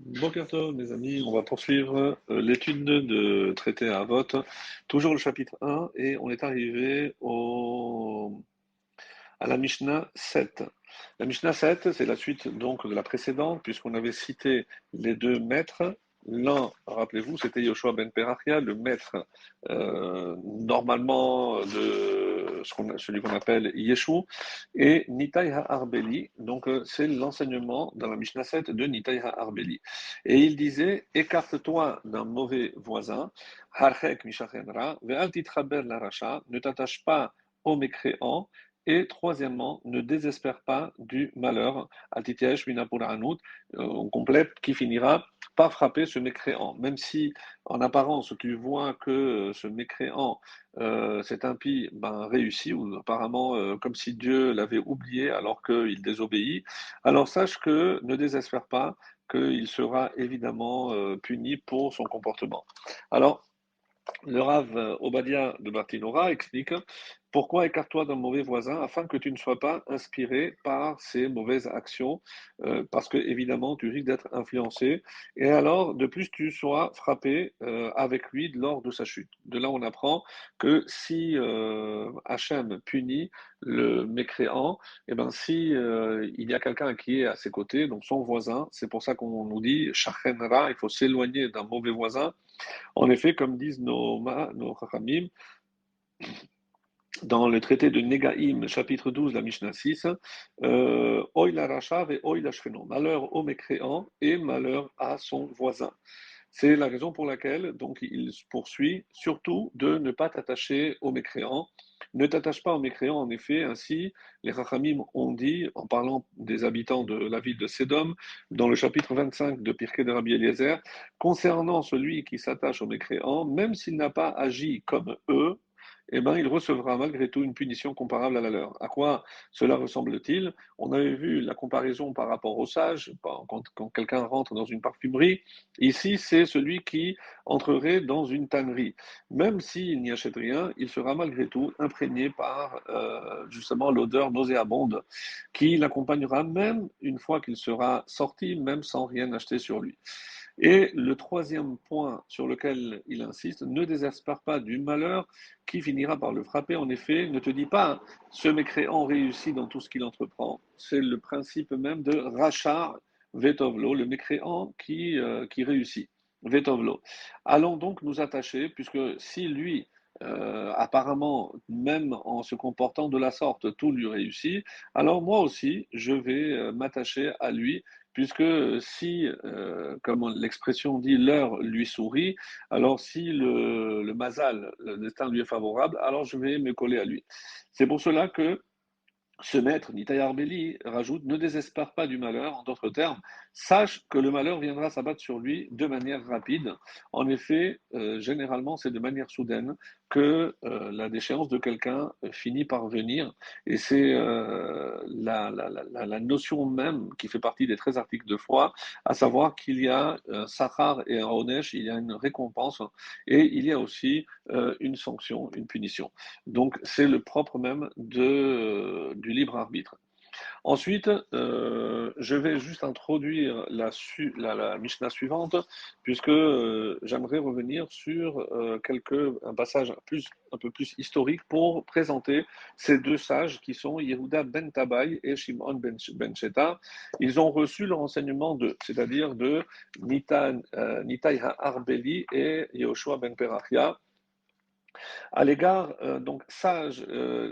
Boker Tov, mes amis, on va poursuivre l'étude de traité à vote, toujours le chapitre 1, et on est arrivé à la Mishnah 7. La Mishnah 7, c'est la suite donc de la précédente, puisqu'on avait cité les deux maîtres. L'un, rappelez-vous, c'était Yoshua ben Perachia, le maître normalement de celui qu'on appelle Yeshu, et Nitai HaArbeli, donc c'est l'enseignement dans la Mishnah 7 de Nitai HaArbeli. Et il disait, écarte-toi d'un mauvais voisin, Harchek Mishachenra, Ve'al Titraber la Racha, ne t'attache pas au mécréant, et troisièmement, ne désespère pas du malheur, Altitiesh Minapuranout, on complète, qui finira par frapper ce mécréant. Même si, en apparence, tu vois que ce mécréant, cet impie, réussit, ou apparemment comme si Dieu l'avait oublié alors qu'il désobéit, alors sache que ne désespère pas qu'il sera évidemment puni pour son comportement. Alors, le Rav Obadia de Bartinora explique pourquoi écarte-toi d'un mauvais voisin afin que tu ne sois pas inspiré par ses mauvaises actions, parce que évidemment tu risques d'être influencé, et alors de plus tu seras frappé avec lui lors de sa chute. De là on apprend que si Hachem punit le mécréant, et ben si il y a quelqu'un qui est à ses côtés, donc son voisin, c'est pour ça qu'on nous dit Shachenra, il faut s'éloigner d'un mauvais voisin. En effet, comme disent nos Chachamim, dans le traité de Negaïm, chapitre 12, la Mishnah 6, Oy la rachav et Oy la shcheno, malheur au mécréant et malheur à son voisin. C'est la raison pour laquelle donc il poursuit surtout de ne pas t'attacher aux mécréants. Ne t'attache pas aux mécréants, en effet, ainsi les Rachamim ont dit, en parlant des habitants de la ville de Sédom, dans le chapitre 25 de Pirkei de Rabbi Eliezer, concernant celui qui s'attache aux mécréants, même s'il n'a pas agi comme eux, eh ben, il recevra malgré tout une punition comparable à la leur. À quoi cela ressemble-t-il? On avait vu la comparaison par rapport aux sages, quand quelqu'un rentre dans une parfumerie. Ici, c'est celui qui entrerait dans une tannerie. Même s'il n'y achète rien, il sera malgré tout imprégné par justement l'odeur nauséabonde qui l'accompagnera même une fois qu'il sera sorti, même sans rien acheter sur lui. Et le troisième point sur lequel il insiste, ne désespère pas du malheur qui finira par le frapper. En effet, ne te dis pas, ce mécréant réussit dans tout ce qu'il entreprend. C'est le principe même de Rachar Vetovlo, le mécréant qui réussit. Vetovlo. Allons donc nous attacher, puisque si lui, apparemment, même en se comportant de la sorte, tout lui réussit, alors moi aussi, je vais m'attacher à lui, puisque si, comme l'expression dit, l'heure lui sourit, alors si le mazal, le destin lui est favorable, alors je vais me coller à lui. C'est pour cela que ce maître, Nitai Arbeli, rajoute, ne désespère pas du malheur, en d'autres termes, sache que le malheur viendra s'abattre sur lui de manière rapide. En effet, généralement, c'est de manière soudaine que la déchéance de quelqu'un finit par venir, et c'est la notion même qui fait partie des 13 articles de foi, à savoir qu'il y a un sachar et un onesh, il y a une récompense, et il y a aussi une sanction, une punition. Donc c'est le propre même du libre arbitre. Ensuite, je vais juste introduire la Mishnah suivante, puisque j'aimerais revenir sur un passage un peu plus historique pour présenter ces deux sages qui sont Yehuda ben Tabai et Shimon ben Sheta. Ils ont reçu leur enseignement c'est-à-dire de Nitai Arbeli et Yehoshua ben Perachia, à l'égard, donc sage,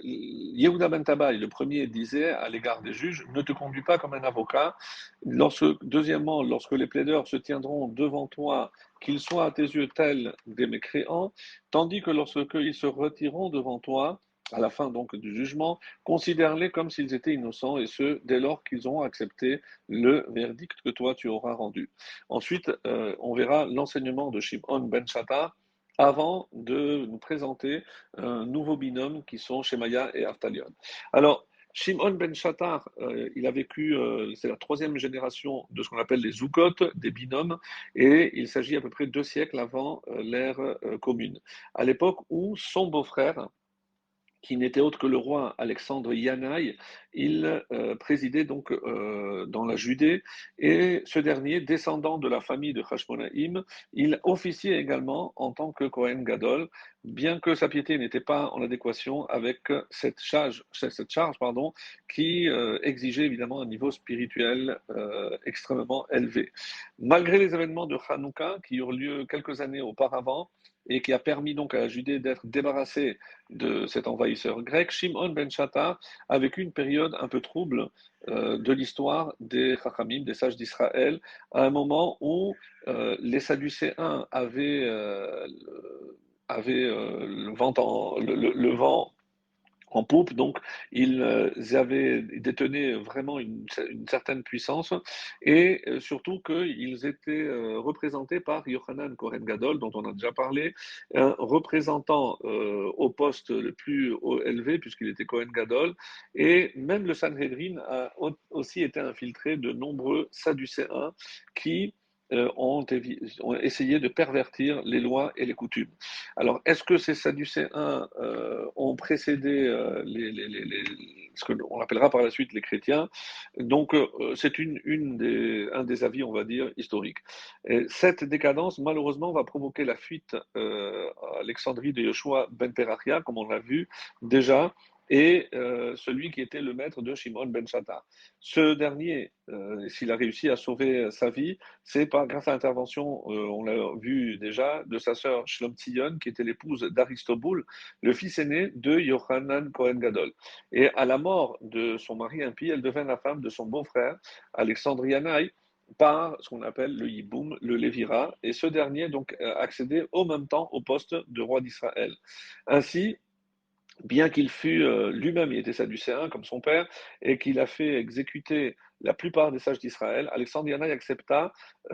Yehuda ben Tabai, le premier, disait à l'égard des juges, ne te conduis pas comme un avocat. Deuxièmement, lorsque les plaideurs se tiendront devant toi, qu'ils soient à tes yeux tels des mécréants, tandis que lorsqu'ils se retireront devant toi, à la fin donc du jugement, considère-les comme s'ils étaient innocents, et ce, dès lors qu'ils auront accepté le verdict que toi tu auras rendu. Ensuite, on verra l'enseignement de Shimon ben Shatta, avant de nous présenter un nouveau binôme qui sont Shemaya et Avtalion. Alors, Shimon ben Shattar, il a vécu, c'est la troisième génération de ce qu'on appelle les Zoukot, des binômes, et il s'agit à peu près 2 siècles avant l'ère commune. À l'époque où son beau-frère, qui n'était autre que le roi Alexandre Yanaï. Il présidait donc dans la Judée, et ce dernier, descendant de la famille de Hashmonaïm, il officiait également en tant que Kohen Gadol, bien que sa piété n'était pas en adéquation avec cette charge pardon, qui exigeait évidemment un niveau spirituel extrêmement élevé. Malgré les événements de Hanouka qui eurent lieu quelques années auparavant, et qui a permis donc à la Judée d'être débarrassée de cet envahisseur grec, Shimon ben Shatta a vécu une période un peu trouble de l'histoire des Chachamim, des sages d'Israël, à un moment où les Sadducéens avaient le vent en poupe, donc ils détenaient vraiment une certaine puissance, et surtout qu'ils étaient représentés par Yochanan Kohen Gadol, dont on a déjà parlé, un représentant au poste le plus élevé, puisqu'il était Kohen Gadol, et même le Sanhedrin a aussi été infiltré de nombreux Sadducéens qui ont essayé de pervertir les lois et les coutumes. Alors, est-ce que ces Sadducéens ont précédé ce qu'on appellera par la suite les chrétiens? Donc, c'est un des avis, on va dire, historiques. Et cette décadence, malheureusement, va provoquer la fuite à Alexandrie de Yoshua ben Perachia, comme on l'a vu déjà, et celui qui était le maître de Shimon ben Shatta. Ce dernier, s'il a réussi à sauver sa vie, c'est pas grâce à l'intervention, on l'a vu déjà, de sa sœur Shlom Tzion, qui était l'épouse d'Aristoboul, le fils aîné de Yochanan Cohen Gadol. Et à la mort de son mari impie, elle devint la femme de son beau-frère, Alexandre Yanaï, par ce qu'on appelle le Yiboum, le Lévira, et ce dernier donc accédait au même temps au poste de roi d'Israël. Ainsi, bien qu'il fût lui-même, il était sadducéen comme son père, et qu'il a fait exécuter la plupart des sages d'Israël, Alexandre Yanaï accepta,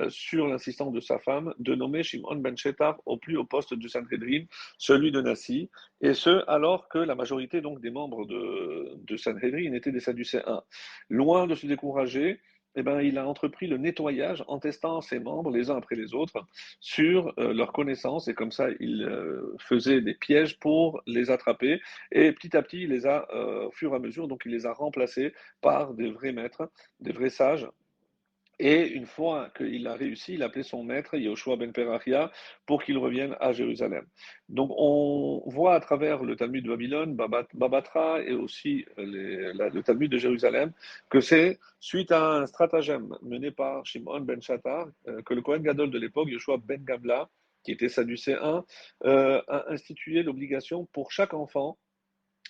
sur l'insistance de sa femme, de nommer Shimon ben Shetar au plus haut poste du Sanhedrin, celui de Nassi, et ce, alors que la majorité donc des membres de Sanhedrin étaient des sadducéens. Loin de se décourager, eh ben, il a entrepris le nettoyage en testant ses membres les uns après les autres sur leurs connaissances, et comme ça il faisait des pièges pour les attraper, et petit à petit il les a, au fur et à mesure, donc il les a remplacés par des vrais maîtres, des vrais sages. Et une fois qu'il a réussi, il a appelé son maître, Yehoshua ben Perachia, pour qu'il revienne à Jérusalem. Donc on voit à travers le Talmud de Babylone, Babatra, et aussi le Talmud de Jérusalem, que c'est suite à un stratagème mené par Shimon ben Shatta, que le Kohen Gadol de l'époque, Yehoshua ben Gamla, qui était sadducéen, a institué l'obligation pour chaque enfant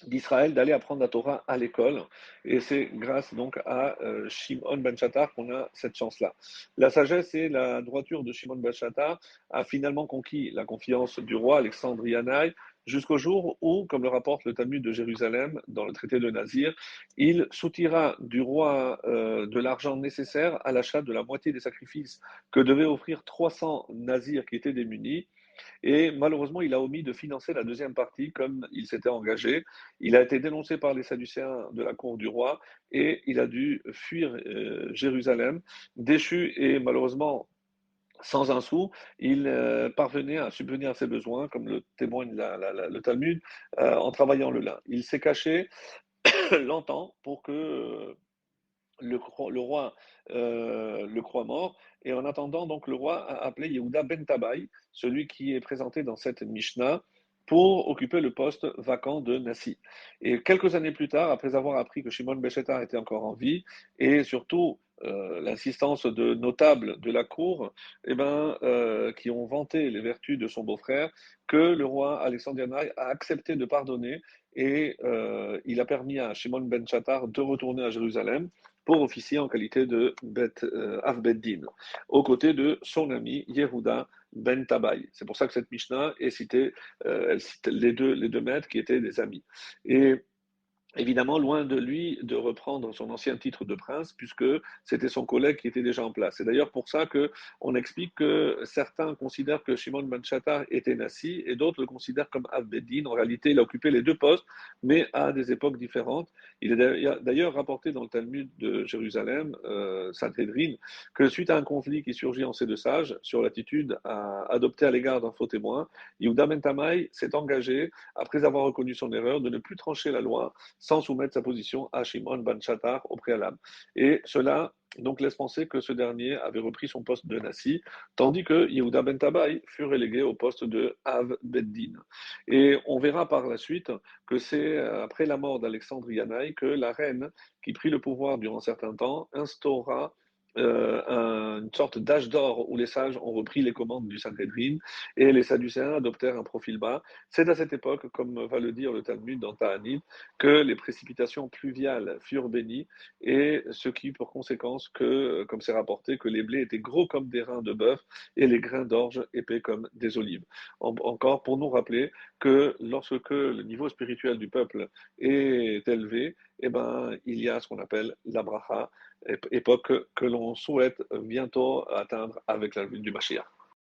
d'Israël d'aller apprendre la Torah à l'école. Et c'est grâce donc à Shimon ben Shattar qu'on a cette chance-là. La sagesse et la droiture de Shimon ben Shattar a finalement conquis la confiance du roi Alexandre Yanaï, jusqu'au jour où, comme le rapporte le Talmud de Jérusalem dans le traité de Nazir, il soutira du roi de l'argent nécessaire à l'achat de la moitié des sacrifices que devaient offrir 300 nazirs qui étaient démunis, et malheureusement, il a omis de financer la deuxième partie comme il s'était engagé. Il a été dénoncé par les Sadducéens de la cour du roi, et il a dû fuir Jérusalem, déchu, et malheureusement sans un sou, il parvenait à subvenir à ses besoins, comme le témoigne le Talmud, en travaillant le lin. Il s'est caché longtemps pour que le roi le croit mort, et en attendant, donc, le roi a appelé Yehuda ben Tabai, celui qui est présenté dans cette Mishnah, pour occuper le poste vacant de Nassi. Et quelques années plus tard, après avoir appris que Shimon Beshetar était encore en vie, et surtout l'insistance de notables de la cour, qui ont vanté les vertus de son beau-frère, que le roi Alexandre Yanaï a accepté de pardonner, et il a permis à Shimon ben Chattar de retourner à Jérusalem pour officier en qualité de Avbeddin, aux côtés de son ami Yehuda ben Tabai. C'est pour ça que cette Mishnah est citée, elle cite les deux maîtres qui étaient des amis. Et Évidemment, loin de lui de reprendre son ancien titre de prince, puisque c'était son collègue qui était déjà en place. C'est d'ailleurs pour ça que on explique que certains considèrent que Shimon ben Chattar était Nassi et d'autres le considèrent comme Av-Beddin. En réalité, il a occupé les deux postes, mais à des époques différentes. Il est d'ailleurs rapporté dans le Talmud de Jérusalem, Sanhedrin, que suite à un conflit qui surgit en ces deux sages sur l'attitude à adopter à l'égard d'un faux témoin, Yehuda ben Tamai s'est engagé, après avoir reconnu son erreur, de ne plus trancher la loi sans soumettre sa position à Shimon ben Chattar au préalable. Et cela donc laisse penser que ce dernier avait repris son poste de Nassi, tandis que Yehuda ben Tabai fut relégué au poste de Av Beddin. Et on verra par la suite que c'est après la mort d'Alexandre Yanaï que la reine, qui prit le pouvoir durant un certain temps, instaura une sorte d'âge d'or où les sages ont repris les commandes du Sanhedrin et les Sadducéens adoptèrent un profil bas. C'est à cette époque, comme va le dire le Talmud dans Ta'anit, que les précipitations pluviales furent bénies, et ce qui pour conséquence que, comme c'est rapporté, que les blés étaient gros comme des reins de bœuf et les grains d'orge épais comme des olives. Encore pour nous rappeler que lorsque le niveau spirituel du peuple est élevé, eh ben, il y a ce qu'on appelle la bracha, époque que l'on souhaite bientôt atteindre avec la venue du Mashiach.